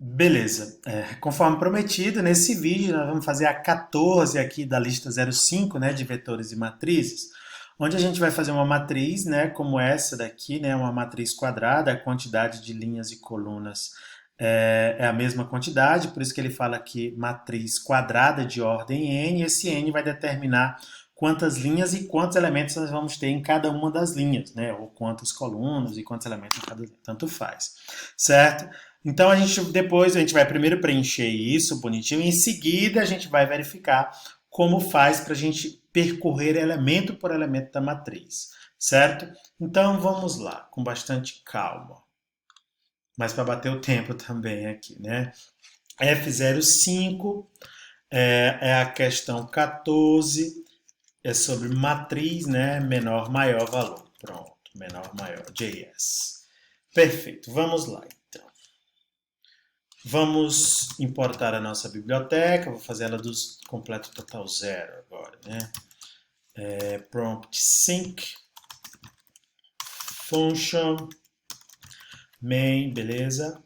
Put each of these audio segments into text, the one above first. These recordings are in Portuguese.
Beleza. Conforme prometido, nesse vídeo nós vamos fazer a 14 aqui da lista 05, né, de vetores e matrizes, onde a gente vai fazer uma matriz, né, como essa daqui, né, uma matriz quadrada, a quantidade de linhas e colunas é a mesma quantidade, por isso que ele fala aqui matriz quadrada de ordem n, e esse n vai determinar quantas linhas e quantos elementos nós vamos ter em cada uma das linhas, né, ou quantas colunas e quantos elementos em cada linha, tanto faz, certo? Então depois a gente vai primeiro preencher isso bonitinho e em seguida a gente vai verificar como faz para a gente percorrer elemento por elemento da matriz, certo? Então vamos lá, com bastante calma. Mas para bater o tempo também aqui, né? F05 é a questão 14, é sobre matriz, né? Menor, maior valor. Pronto, menor, maior, JS. Perfeito, vamos lá. Vamos importar a nossa biblioteca, vou fazer ela do completo total zero agora, né? Prompt sync function main, beleza?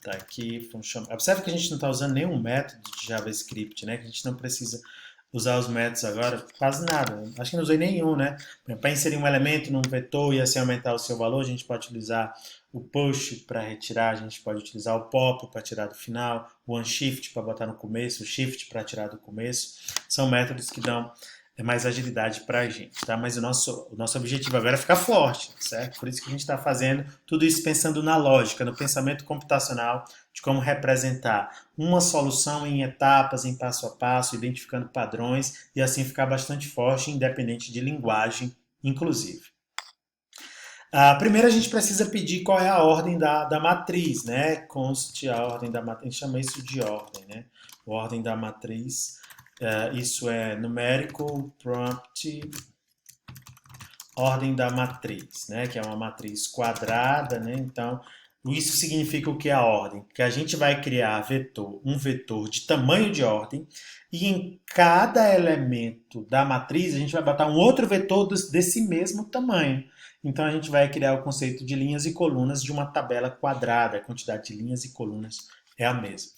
Tá aqui, function. Observe que a gente não está usando nenhum método de JavaScript, né? Que a gente não precisa usar os métodos agora, quase nada. Acho que não usei nenhum, né? Para inserir um elemento num vetor e assim aumentar o seu valor, a gente pode utilizar o push para retirar, a gente pode utilizar o pop para tirar do final, o unshift para botar no começo, o shift para tirar do começo. São métodos que dão mais agilidade para a gente, tá? Mas o nosso objetivo agora é ficar forte, certo? Por isso que a gente está fazendo tudo isso pensando na lógica, no pensamento computacional, de como representar uma solução em etapas, em passo a passo, identificando padrões e assim ficar bastante forte, independente de linguagem, inclusive. Primeiro a gente precisa pedir qual é a ordem da matriz, né? Conste a ordem da matriz, a gente chama isso de ordem, né? A ordem da matriz, isso é numérico prompt ordem da matriz, né? Que é uma matriz quadrada, né? Então, isso significa o que é a ordem? Que a gente vai criar um vetor de tamanho de ordem, e em cada elemento da matriz a gente vai botar um outro vetor desse mesmo tamanho. Então a gente vai criar o conceito de linhas e colunas de uma tabela quadrada, a quantidade de linhas e colunas é a mesma.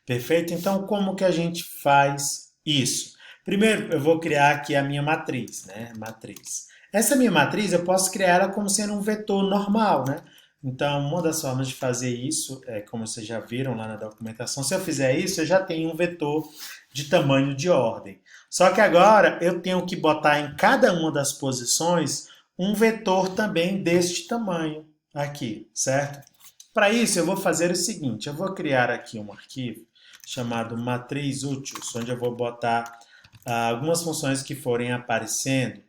Perfeito? Então como que a gente faz isso? Primeiro eu vou criar aqui a minha matriz, né? Matriz. Essa minha matriz eu posso criar ela como sendo um vetor normal, né? Então, uma das formas de fazer isso, como vocês já viram lá na documentação, se eu fizer isso, eu já tenho um vetor de tamanho de ordem. Só que agora eu tenho que botar em cada uma das posições um vetor também deste tamanho aqui, certo? Para isso, eu vou fazer o seguinte, eu vou criar aqui um arquivo chamado matriz úteis, onde eu vou botar algumas funções que forem aparecendo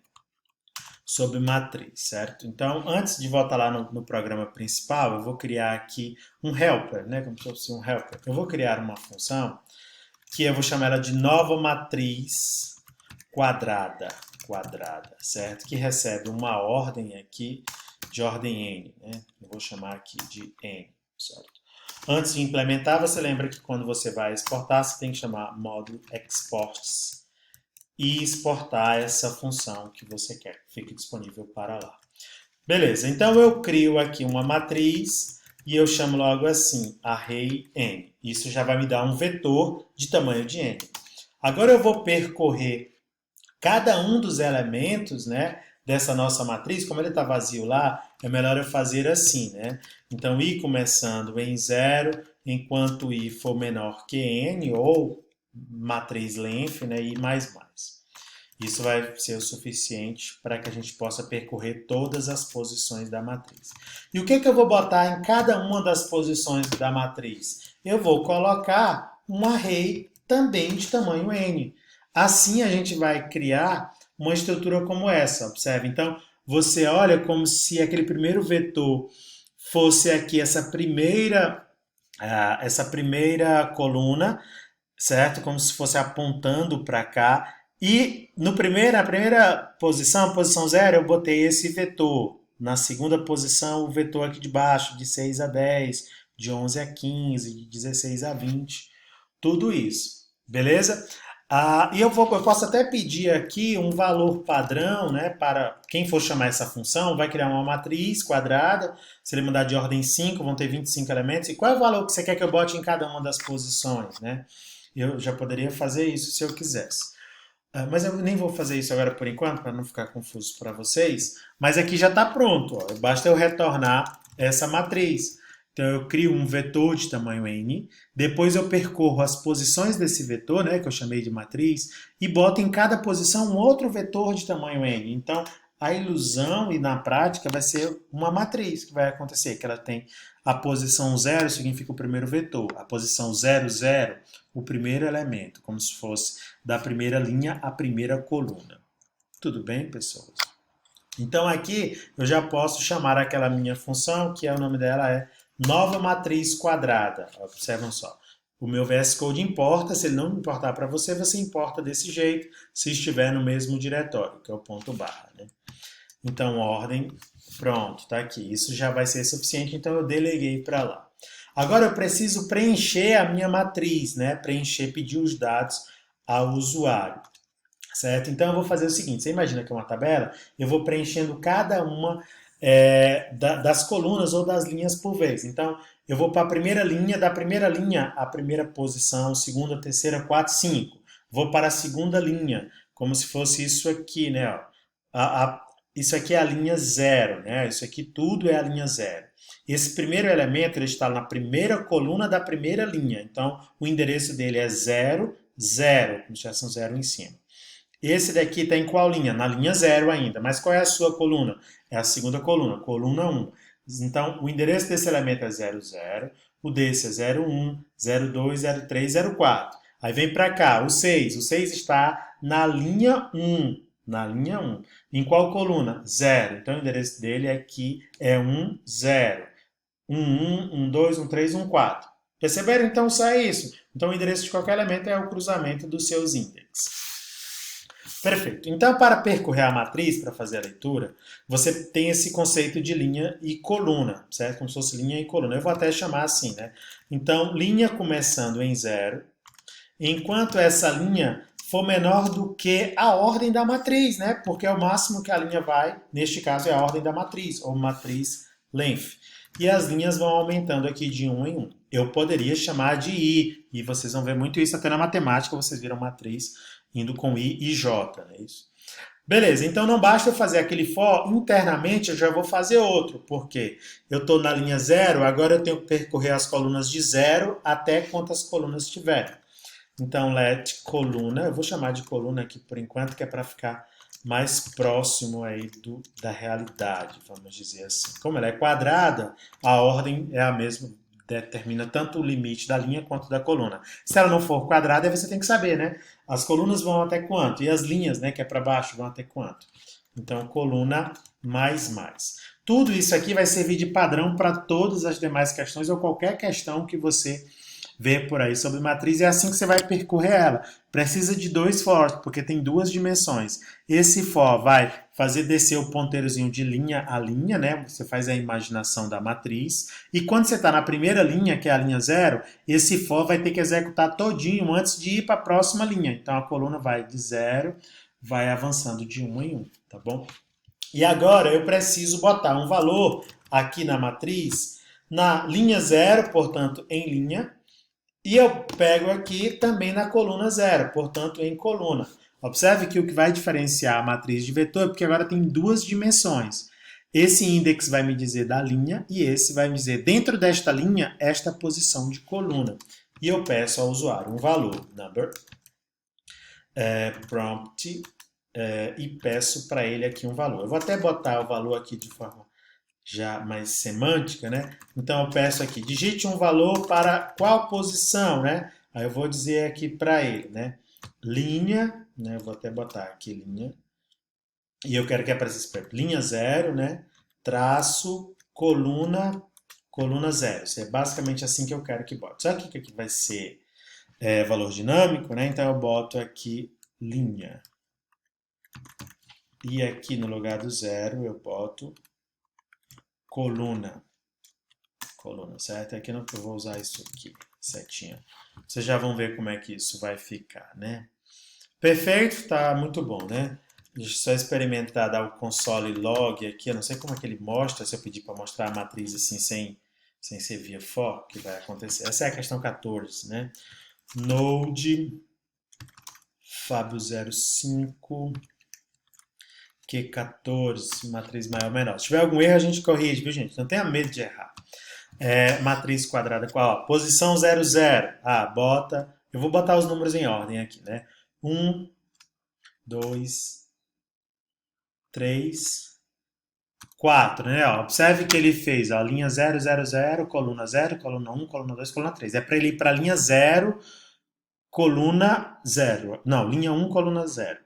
sobre matriz, certo? Então, antes de voltar lá no programa principal, eu vou criar aqui um helper, né? Como se fosse um helper. Eu vou criar uma função que eu vou chamar ela de nova matriz quadrada, certo? Que recebe uma ordem aqui de ordem n, né? Eu vou chamar aqui de n, certo? Antes de implementar, você lembra que quando você vai exportar, você tem que chamar módulo exports e exportar essa função que você quer que fique disponível para lá. Beleza, então eu crio aqui uma matriz e eu chamo logo assim, array n. Isso já vai me dar um vetor de tamanho de n. Agora eu vou percorrer cada um dos elementos, né, dessa nossa matriz. Como ele está vazio lá, é melhor eu fazer assim, né? Então, i começando em 0, enquanto i for menor que n, ou matriz length, né, i mais mais. Isso vai ser o suficiente para que a gente possa percorrer todas as posições da matriz. E o que eu vou botar em cada uma das posições da matriz? Eu vou colocar um array também de tamanho n. Assim a gente vai criar uma estrutura como essa, observe. Então, você olha como se aquele primeiro vetor fosse aqui essa primeira coluna, certo? Como se fosse apontando para cá. E na primeira posição, posição 0, eu botei esse vetor. Na segunda posição, o vetor aqui de baixo, de 6 a 10, de 11 a 15, de 16 a 20. Tudo isso. Beleza? Eu posso até pedir aqui um valor padrão, né, para quem for chamar essa função, vai criar uma matriz quadrada, se ele mudar de ordem 5, vão ter 25 elementos, e qual é o valor que você quer que eu bote em cada uma das posições, né? Eu já poderia fazer isso se eu quisesse. Mas eu nem vou fazer isso agora por enquanto, para não ficar confuso para vocês. Mas aqui já está pronto, ó. Basta eu retornar essa matriz. Então eu crio um vetor de tamanho n, depois eu percorro as posições desse vetor, né, que eu chamei de matriz, e boto em cada posição um outro vetor de tamanho n. Então a ilusão e na prática vai ser uma matriz que vai acontecer, que ela tem a posição 0 significa o primeiro vetor, a posição 0, 0, o primeiro elemento, como se fosse da primeira linha à primeira coluna. Tudo bem, pessoas? Então aqui eu já posso chamar aquela minha função, que o nome dela é nova matriz quadrada. Observam só. O meu VS Code importa, se ele não importar para você, você importa desse jeito, se estiver no mesmo diretório, que é o ponto barra, né? Então, ordem, pronto, tá aqui. Isso já vai ser suficiente, então eu deleguei para lá. Agora eu preciso preencher a minha matriz, né? Preencher, pedir os dados ao usuário, certo? Então eu vou fazer o seguinte: você imagina que é uma tabela, eu vou preenchendo cada uma das colunas ou das linhas por vez. Então eu vou para a primeira linha, da primeira linha a primeira posição, segunda, terceira, quatro, cinco. Vou para a segunda linha, como se fosse isso aqui, né? Ó. Isso aqui é a linha zero, né? Isso aqui tudo é a linha zero. Esse primeiro elemento ele está na primeira coluna da primeira linha. Então, o endereço dele é 0, 0, como se tivesse um zero em cima. Esse daqui está em qual linha? Na linha 0 ainda. Mas qual é a sua coluna? É a segunda coluna, coluna 1. Então, o endereço desse elemento é 0, 0. O desse é 0, 1, 0, 2, 0, 3, 0, 4. Aí vem para cá, o 6. O 6 está na linha 1. Na linha 1. Em qual coluna? 0. Então, o endereço dele aqui é 1, 0. 1, 1, 1, 2, 1, 3, 1, 4. Perceberam? Então, só é isso. Então, o endereço de qualquer elemento é o cruzamento dos seus índices. Perfeito. Então, para percorrer a matriz, para fazer a leitura, você tem esse conceito de linha e coluna, certo? Como se fosse linha e coluna. Eu vou até chamar assim, né? Então, linha começando em 0, enquanto essa linha for menor do que a ordem da matriz, né? Porque é o máximo que a linha vai, neste caso é a ordem da matriz, ou matriz length. E as linhas vão aumentando aqui de 1 em 1. Eu poderia chamar de I, e vocês vão ver muito isso até na matemática, vocês viram matriz indo com I e J, não é isso? Beleza, então não basta eu fazer aquele for, internamente eu já vou fazer outro, porque eu estou na linha 0, agora eu tenho que percorrer as colunas de 0 até quantas colunas tiverem. Então, let coluna, eu vou chamar de coluna aqui por enquanto, que é para ficar mais próximo aí da realidade, vamos dizer assim. Como ela é quadrada, a ordem é a mesma, determina tanto o limite da linha quanto da coluna. Se ela não for quadrada, aí você tem que saber, né? As colunas vão até quanto? E as linhas, né, que é para baixo, vão até quanto? Então, coluna mais mais. Tudo isso aqui vai servir de padrão para todas as demais questões ou qualquer questão que você ver por aí sobre matriz, é assim que você vai percorrer ela. Precisa de dois for, porque tem duas dimensões. Esse for vai fazer descer o ponteirozinho de linha a linha, né? Você faz a imaginação da matriz. E quando você está na primeira linha, que é a linha 0, esse for vai ter que executar todinho antes de ir para a próxima linha. Então a coluna vai de 0, vai avançando de 1 em 1, tá bom? E agora eu preciso botar um valor aqui na matriz, na linha 0, portanto, em linha, e eu pego aqui também na coluna 0, portanto em coluna. Observe que o que vai diferenciar a matriz de vetor é porque agora tem duas dimensões. Esse index vai me dizer da linha e esse vai me dizer dentro desta linha esta posição de coluna. E eu peço ao usuário um valor, number, prompt, e peço para ele aqui um valor. Eu vou até botar o valor aqui de forma já mais semântica, né? Então eu peço aqui, digite um valor para qual posição, né? Aí eu vou dizer aqui para ele, né? Linha, né? Eu vou até botar aqui linha. E eu quero que apareça perto. Linha 0, né? Traço, coluna, coluna 0. Isso é basicamente assim que eu quero que bote. Só que aqui vai ser valor dinâmico, né? Então eu boto aqui linha. E aqui no lugar do 0 eu boto coluna. Coluna, certo? Aqui eu vou usar isso aqui, setinha. Vocês já vão ver como é que isso vai ficar, né? Perfeito, tá muito bom, né? Deixa eu só experimentar dar o console log aqui. Eu não sei como é que ele mostra, se eu pedir para mostrar a matriz assim sem ser via for, que vai acontecer. Essa é a questão 14, né? Node Fábio 05 Q14, matriz maior ou menor. Se tiver algum erro, a gente corrige, viu, gente? Não tenha medo de errar. Matriz quadrada qual? Posição 00. Bota. Eu vou botar os números em ordem aqui, né? 1, 2, 3, 4, né? Ó, observe que ele fez a linha 0, 0, 0, coluna 0, coluna 1, coluna 2, coluna 3. É para ele ir para a linha 0, coluna 0. Não, linha 1, coluna 0.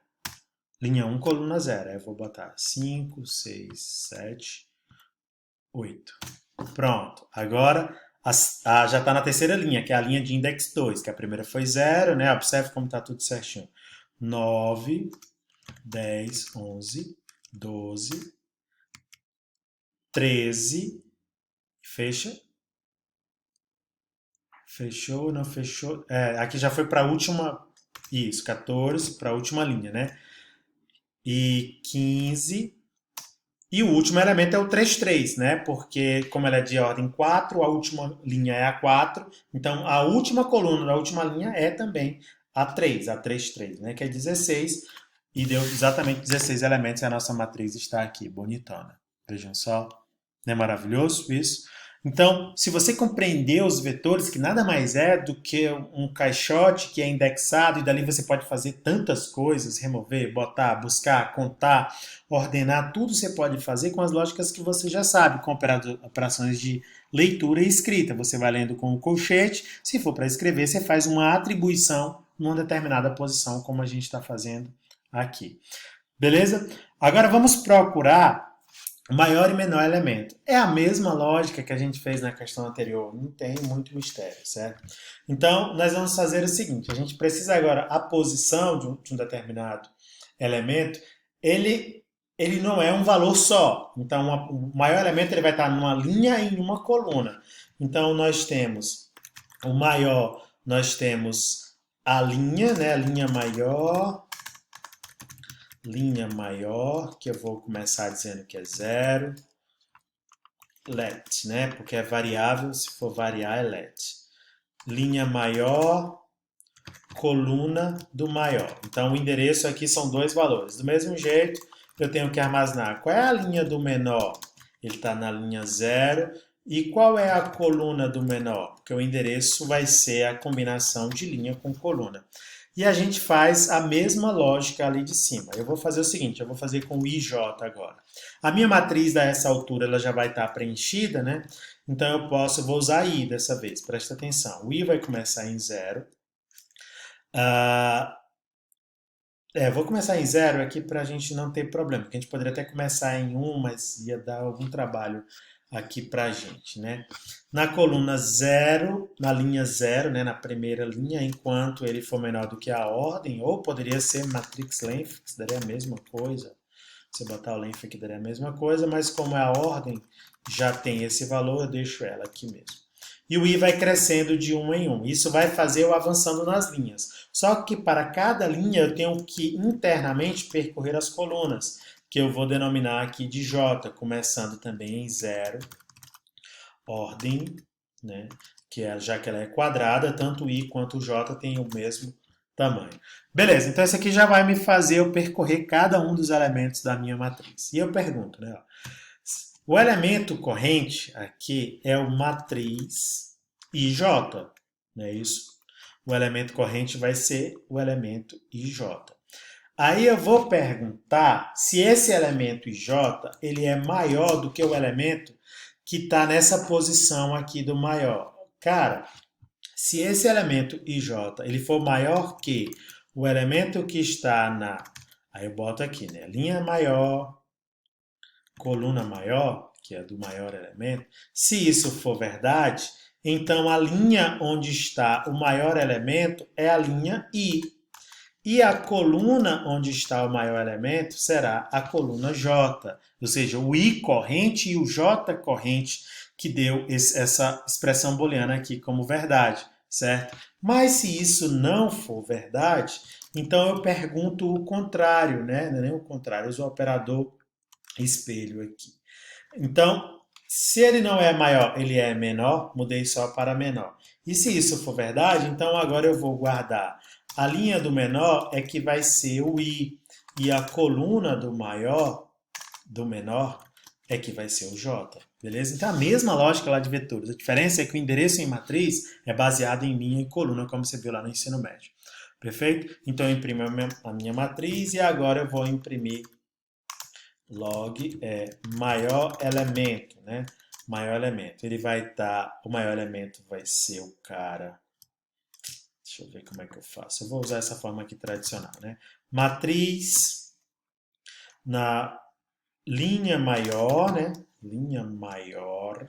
Linha 1, coluna 0. Aí eu vou botar 5, 6, 7, 8. Pronto. Agora já está na terceira linha, que é a linha de index 2, que a primeira foi 0, né? Observe como está tudo certinho. 9, 10, 11, 12, 13, fecha. Fechou, não fechou. Aqui já foi para a última. Isso, 14 para a última linha, né? E 15. E o último elemento é o 33, né? Porque, como ela é de ordem 4, a última linha é a 4. Então, a última coluna da última linha é também a 3, a 33, né? Que é 16. E deu exatamente 16 elementos e a nossa matriz está aqui, bonitona. Vejam só. Não é maravilhoso isso? Então, se você compreender os vetores, que nada mais é do que um caixote que é indexado e dali você pode fazer tantas coisas, remover, botar, buscar, contar, ordenar, tudo você pode fazer com as lógicas que você já sabe, com operações de leitura e escrita. Você vai lendo com o colchete, se for para escrever, você faz uma atribuição numa determinada posição, como a gente está fazendo aqui. Beleza? Agora vamos procurar o maior e menor elemento. É a mesma lógica que a gente fez na questão anterior, não tem muito mistério, certo? Então, nós vamos fazer o seguinte, a gente precisa agora, a posição de um determinado elemento, ele não é um valor só. Então, o maior elemento ele vai estar numa linha e em uma coluna. Então, nós temos o maior, nós temos a linha, né? A linha maior, que eu vou começar dizendo que é 0, let, né? Porque é variável, se for variar é let. Linha maior, coluna do maior. Então, o endereço aqui são dois valores. Do mesmo jeito, eu tenho que armazenar qual é a linha do menor. Ele está na linha 0. E qual é a coluna do menor? Porque o endereço vai ser a combinação de linha com coluna. E a gente faz a mesma lógica ali de cima. Eu vou fazer o seguinte, eu vou fazer com o IJ agora. A minha matriz a essa altura ela já vai estar preenchida, né? Então eu vou usar I dessa vez, presta atenção. O I vai começar em 0. Vou começar em 0 aqui para a gente não ter problema, porque a gente poderia até começar em 1, mas ia dar algum trabalho aqui para a gente, né? Na coluna 0, na linha 0, né, na primeira linha, enquanto ele for menor do que a ordem, ou poderia ser matrix length, que daria a mesma coisa. Se eu botar o length aqui, daria a mesma coisa, mas como é a ordem, já tem esse valor, eu deixo ela aqui mesmo. E o i vai crescendo de 1 em 1. Isso vai fazer eu avançando nas linhas. Só que para cada linha eu tenho que internamente percorrer as colunas, que eu vou denominar aqui de J, começando também em 0, ordem, né? Já que ela é quadrada, tanto o i quanto o j têm o mesmo tamanho. Beleza, então esse aqui já vai me fazer eu percorrer cada um dos elementos da minha matriz. E eu pergunto, né? O elemento corrente aqui é o matriz IJ, não é isso? O elemento corrente vai ser o elemento IJ. Aí eu vou perguntar se esse elemento IJ ele é maior do que o elemento que está nessa posição aqui do maior. Cara, se esse elemento IJ ele for maior que o elemento que está na... Aí eu boto aqui, né? Linha maior, coluna maior, que é do maior elemento. Se isso for verdade, então a linha onde está o maior elemento é a linha I. E a coluna onde está o maior elemento será a coluna J, ou seja, o I corrente e o J corrente, que deu essa expressão booleana aqui como verdade. certo? Mas se isso não for verdade, então eu pergunto o contrário, né? Não é nem o contrário, eu uso o operador espelho aqui. Então, se ele não é maior, ele é menor, mudei só para menor. E se isso for verdade, então agora eu vou guardar. A linha do menor é que vai ser o i, e a coluna do menor, é que vai ser o j. Beleza? Então, a mesma lógica lá de vetores. A diferença é que o endereço em matriz é baseado em linha e coluna, como você viu lá no ensino médio. Perfeito? Então, eu imprimo a minha matriz e agora eu vou imprimir log maior elemento, né? Maior elemento. Ele vai estar, o maior elemento vai ser o cara. Deixa eu ver como é que eu faço. Eu vou usar essa forma aqui tradicional, né? Matriz na linha maior, né? Linha maior.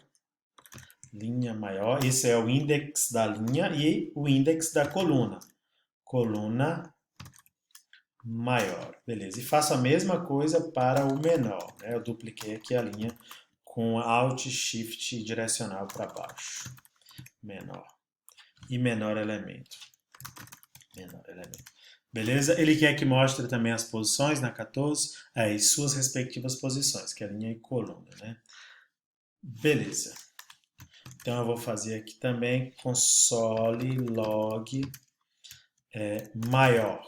Esse é o index da linha e o index da coluna. Coluna maior. Beleza. E faço a mesma coisa para o menor, né? Eu dupliquei aqui a linha com Alt Shift direcional para baixo. Menor. E menor elemento. Menor elemento. Beleza? Ele quer que mostre também as posições na 14, e suas respectivas posições, que é a linha e coluna, né? Beleza. Então eu vou fazer aqui também console log maior.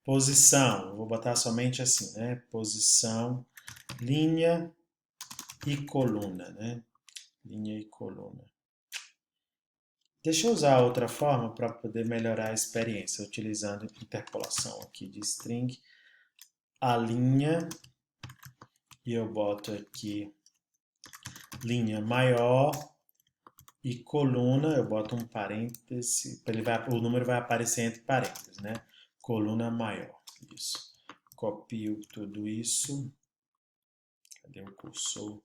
Posição, eu vou botar somente assim, né? Posição, linha e coluna, né? Linha e coluna. Deixa eu usar outra forma para poder melhorar a experiência, utilizando interpolação aqui de string. A linha, e eu boto aqui linha maior e coluna, eu boto um parêntese, o número vai aparecer entre parênteses, né? Coluna maior, isso. Copio tudo isso. Cadê o cursor?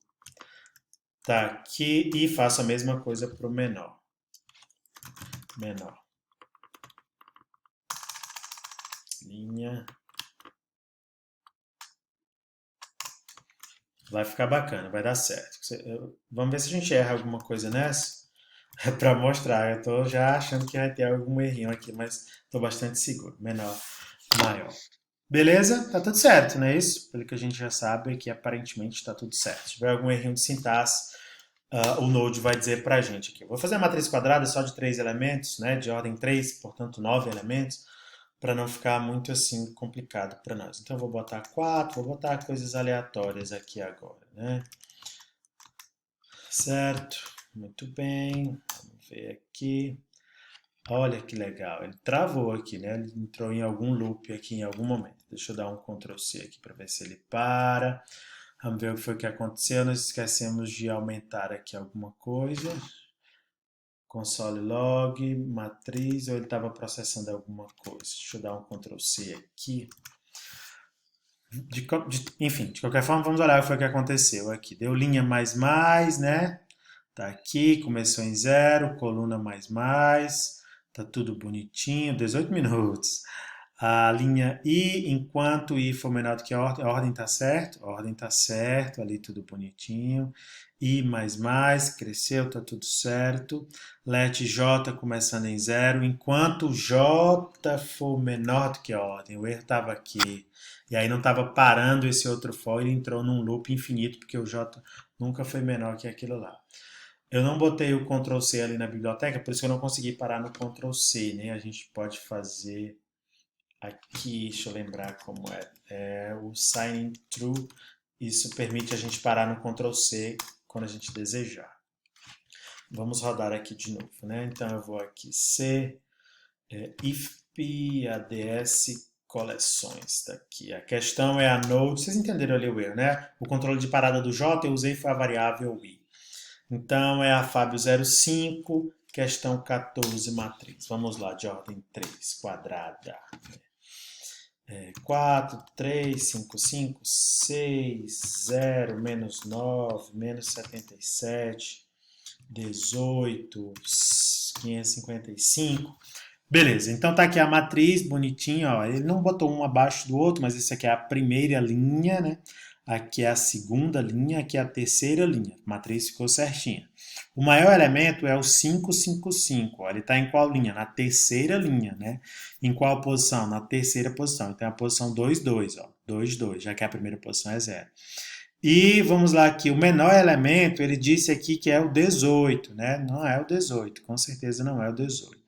Tá aqui e faço a mesma coisa para o menor. Menor. Linha. Vai ficar bacana, vai dar certo. Vamos ver se a gente erra alguma coisa nessa. Para mostrar, eu tô já achando que vai ter algum errinho aqui, mas tô bastante seguro. Menor, maior. Beleza? Tá tudo certo, não é isso? Pelo que a gente já sabe, que aparentemente está tudo certo. Se tiver algum errinho de sintaxe, o Node vai dizer pra gente aqui. Eu vou fazer a matriz quadrada só de 3 elementos, né? De ordem 3, portanto 9 elementos, para não ficar muito assim complicado para nós. Então eu vou botar 4, vou botar coisas aleatórias aqui agora, né? Certo? Muito bem. Vamos ver aqui. Olha que legal. Ele travou aqui, né? Ele entrou em algum loop aqui em algum momento. Deixa eu dar um Ctrl C aqui para ver se ele para. Vamos ver o que foi que aconteceu. Nós esquecemos de aumentar aqui alguma coisa. Console log, matriz, ou ele estava processando alguma coisa. Deixa eu dar um Ctrl C aqui. Enfim, de qualquer forma, vamos olhar o que foi que aconteceu aqui. Deu linha mais, né? Tá aqui, começou em 0, coluna mais. Tá tudo bonitinho, 18 minutos. A linha I, enquanto I for menor do que a ordem tá certo? A ordem tá certo, ali tudo bonitinho. I cresceu, tá tudo certo. Let J começando em 0, enquanto J for menor do que a ordem. O erro tava aqui. E aí não estava parando esse outro for, ele entrou num loop infinito, porque o J nunca foi menor que aquilo lá. Eu não botei o Ctrl C ali na biblioteca, por isso que eu não consegui parar no Ctrl C, né? A gente pode fazer aqui, deixa eu lembrar como é o sign true. Isso permite a gente parar no Ctrl C quando a gente desejar. Vamos rodar aqui de novo, né? Então eu vou aqui C, IFP, ADS, coleções, tá aqui. A questão é a node, vocês entenderam ali o erro, né? O controle de parada do J eu usei foi a variável I. Então é a Fábio 05, questão 14, matriz. Vamos lá, de ordem 3, quadrada. 4, 3, 5, 5, 6, 0, menos 9, menos 77, 18, 555. Beleza, então tá aqui a matriz bonitinha, ó. Ele não botou um abaixo do outro, mas isso aqui é a primeira linha, né? Aqui é a segunda linha, aqui é a terceira linha. A matriz ficou certinha. O maior elemento é o 555. Ó, ele está em qual linha? Na terceira linha, né? Em qual posição? Na terceira posição. Então, a posição 22, ó. 22, já que a primeira posição é zero. E vamos lá aqui, o menor elemento, ele disse aqui que é o 18, né? Não é o 18, com certeza não é o 18.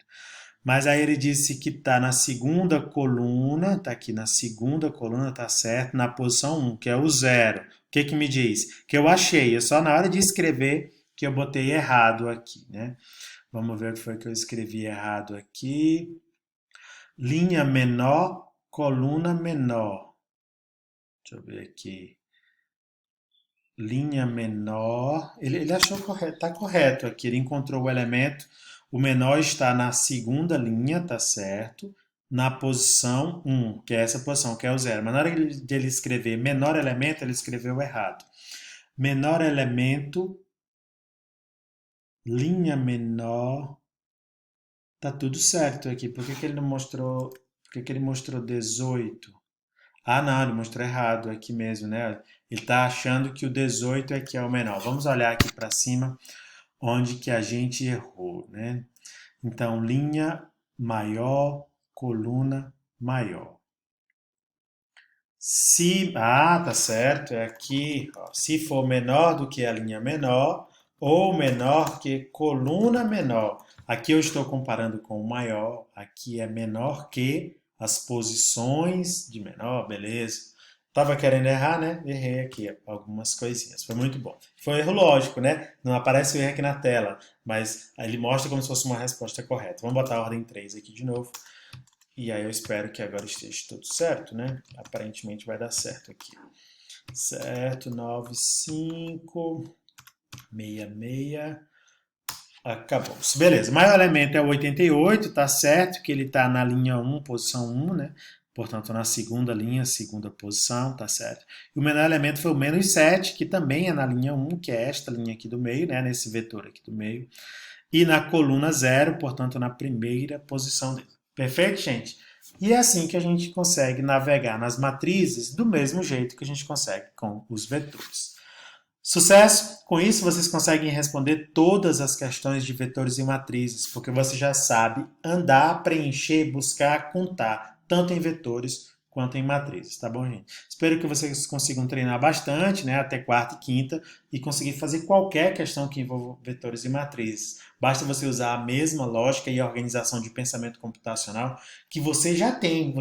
Mas aí ele disse que está na segunda coluna, está aqui na segunda coluna, tá certo, na posição 1, que é o zero. O que que me diz? Que eu achei, é só na hora de escrever que eu botei errado aqui, né? Vamos ver o que foi que eu escrevi errado aqui. Linha menor, coluna menor. Deixa eu ver aqui. Linha menor. Ele achou correto, tá correto aqui. Ele encontrou o elemento. O menor está na segunda linha, tá certo? Na posição 1, que é essa posição, que é o zero. Mas na hora dele escrever menor elemento, ele escreveu errado. Menor elemento, linha menor. Tá tudo certo aqui. Por que que ele não mostrou? Por que que ele mostrou 18? Ah, não, ele mostrou errado aqui mesmo, né? Ele está achando que o 18 é que é o menor. Vamos olhar aqui para cima onde que a gente errou, né? Então, linha maior, coluna maior. Tá certo, é aqui, ó, se for menor do que a linha menor ou menor que coluna menor. Aqui eu estou comparando com o maior, aqui é menor que as posições de menor, beleza. Tava querendo errar, né? Errei aqui algumas coisinhas. Foi muito bom. Foi um erro lógico, né? Não aparece o erro aqui na tela, mas ele mostra como se fosse uma resposta correta. Vamos botar a ordem 3 aqui de novo. E aí eu espero que agora esteja tudo certo, né? Aparentemente vai dar certo aqui. Certo, 95, 66. Acabou. Beleza. O maior elemento é o 88, tá certo? Que ele tá na linha 1, posição 1, né? Portanto, na segunda linha, segunda posição, tá certo? E o menor elemento foi o menos 7, que também é na linha 1, que é esta linha aqui do meio, né? Nesse vetor aqui do meio. E na coluna 0, portanto, na primeira posição dele. Perfeito, gente? E é assim que a gente consegue navegar nas matrizes do mesmo jeito que a gente consegue com os vetores. Sucesso! Com isso, vocês conseguem responder todas as questões de vetores e matrizes, porque você já sabe andar, preencher, buscar, contar, tanto em vetores quanto em matrizes, tá bom, gente? Espero que vocês consigam treinar bastante, né, até quarta e quinta, e conseguir fazer qualquer questão que envolva vetores e matrizes. Basta você usar a mesma lógica e organização de pensamento computacional que você já tem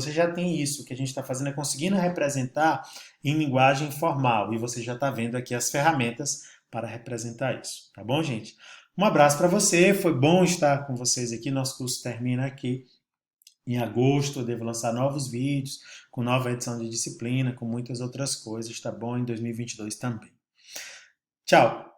isso. O que a gente está fazendo é conseguindo representar em linguagem formal, e você já está vendo aqui as ferramentas para representar isso, tá bom, gente? Um abraço para você, foi bom estar com vocês aqui, nosso curso termina aqui em agosto, eu devo lançar novos vídeos, com nova edição de disciplina, com muitas outras coisas, tá bom? Em 2022 também. Tchau!